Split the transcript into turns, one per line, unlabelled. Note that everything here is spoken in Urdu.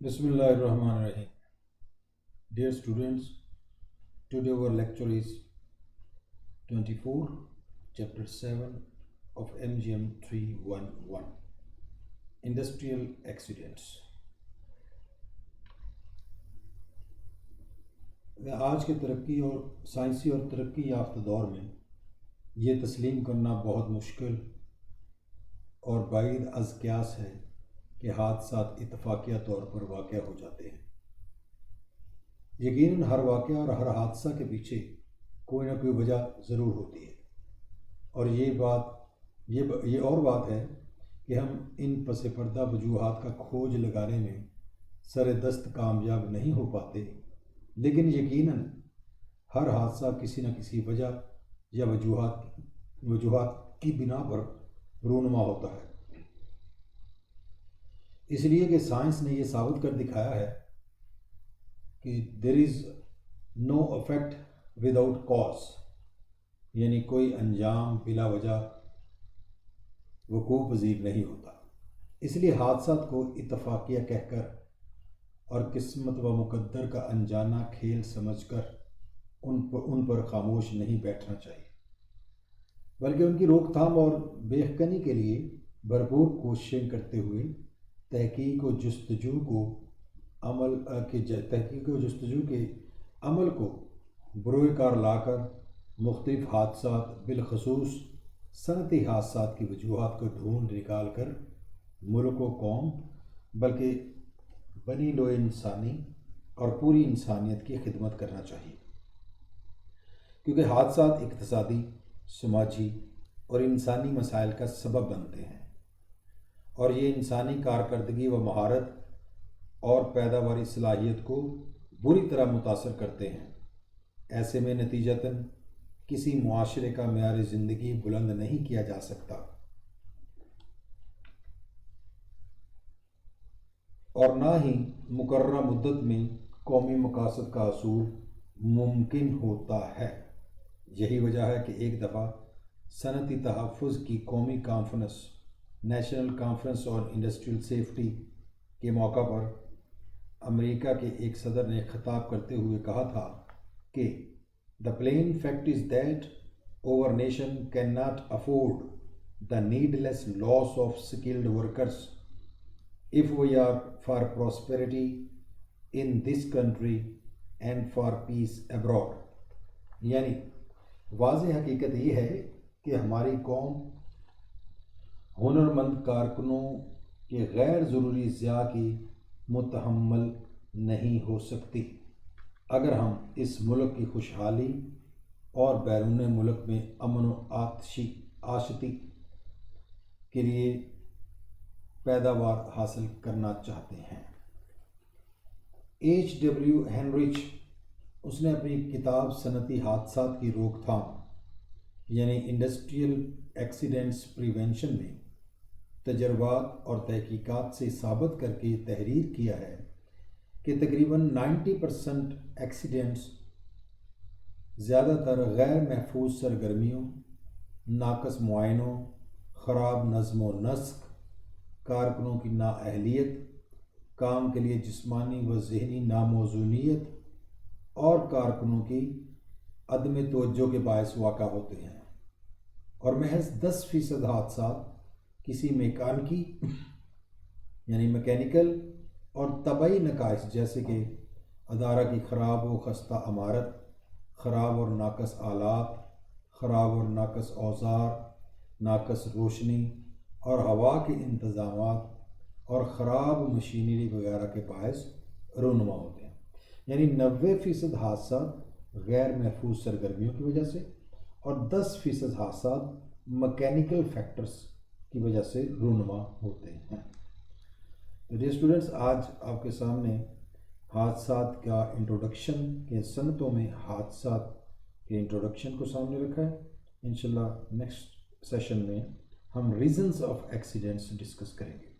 Bismillah ar-Rahman ar-Rahim. Dear students, today our lecture is 24, chapter 7 of MGM 311, Industrial Accidents. آج کے ترقی اور سائنسی اور ترقی یافتہ دور میں یہ تسلیم کرنا بہت مشکل اور بعید از قیاس ہے کہ حادثات اتفاقیہ طور پر واقع ہو جاتے ہیں۔ یقیناً ہر واقعہ اور ہر حادثہ کے پیچھے کوئی نہ کوئی وجہ ضرور ہوتی ہے، اور یہ اور بات ہے کہ ہم ان پس پردہ وجوہات کا کھوج لگانے میں سر دست کامیاب نہیں ہو پاتے، لیکن یقیناً ہر حادثہ کسی نہ کسی وجہ یا وجوہات کی بنا پر رونما ہوتا ہے۔ اس لیے کہ سائنس نے یہ ثابت کر دکھایا ہے کہ دیر از نو افیکٹ وداؤٹ کاز، یعنی کوئی انجام بلا وجہ وقوع پذیر نہیں ہوتا۔ اس لیے حادثات کو اتفاقیہ کہہ کر اور قسمت و مقدر کا انجانہ کھیل سمجھ کر ان پر خاموش نہیں بیٹھنا چاہیے، بلکہ ان کی روک تھام اور بےخکنی کے لیے بھرپور کوششیں کرتے ہوئے تحقیق و جستجو کے عمل کو بروئے کار لا کر مختلف حادثات بالخصوص صنعتی حادثات کی وجوہات کو ڈھونڈ نکال کر ملک و قوم بلکہ بنی نوع انسانی اور پوری انسانیت کی خدمت کرنا چاہیے، کیونکہ حادثات اقتصادی، سماجی اور انسانی مسائل کا سبب بنتے ہیں، اور یہ انسانی کارکردگی و مہارت اور پیداواری صلاحیت کو بری طرح متاثر کرتے ہیں۔ ایسے میں نتیجتاً کسی معاشرے کا معیار زندگی بلند نہیں کیا جا سکتا، اور نہ ہی مقررہ مدت میں قومی مقاصد کا حصول ممکن ہوتا ہے۔ یہی وجہ ہے کہ ایک دفعہ صنعتی تحفظ کی قومی conference, national conference on industrial safety کے موقع پر امریکہ کے ایک صدر نے خطاب کرتے ہوئے کہا تھا کہ the plain fact is that our nation cannot afford the needless loss of skilled workers if we are for prosperity in this country and for peace abroad۔ یعنی واضح حقیقت یہ ہے کہ ہماری قوم ہنرمند کارکنوں کے غیر ضروری ضیاع کی متحمل نہیں ہو سکتی اگر ہم اس ملک کی خوشحالی اور بیرون ملک میں امن و آشتی کے لیے پیداوار حاصل کرنا چاہتے ہیں۔ H.W. ہینریچ، اس نے اپنی کتاب صنعتی حادثات کی روک تھام یعنی انڈسٹریل ایکسیڈنٹس پریونشن میں تجربات اور تحقیقات سے ثابت کر کے تحریر کیا ہے کہ تقریباً 90% ایکسیڈنٹس زیادہ تر غیر محفوظ سرگرمیوں، ناقص معائنوں، خراب نظم و نسق، کارکنوں کی نااہلیت، کام کے لیے جسمانی و ذہنی ناموزونیت اور کارکنوں کی عدم توجہ کے باعث واقع ہوتے ہیں، اور محض 10% حادثات کسی میکینیکل اور طبعی نقائص جیسے کہ ادارہ کی خراب و خستہ عمارت، خراب اور ناقص آلات، خراب اور ناقص اوزار، ناقص روشنی اور ہوا کے انتظامات اور خراب مشینری وغیرہ کے باعث رونما ہوتے ہیں۔ یعنی 90% حادثات غیر محفوظ سرگرمیوں کی وجہ سے اور 10% حادثات مکینیکل فیکٹرز کی وجہ سے رونما ہوتے ہیں۔ تو ڈیئر اسٹوڈنٹس، آج آپ کے سامنے حادثات کا انٹروڈکشن کے صنعتوں میں حادثات کے انٹروڈکشن کو سامنے رکھا ہے۔ انشاءاللہ نیکسٹ سیشن میں ہم ریزنز آف ایکسیڈنٹس ڈسکس کریں گے۔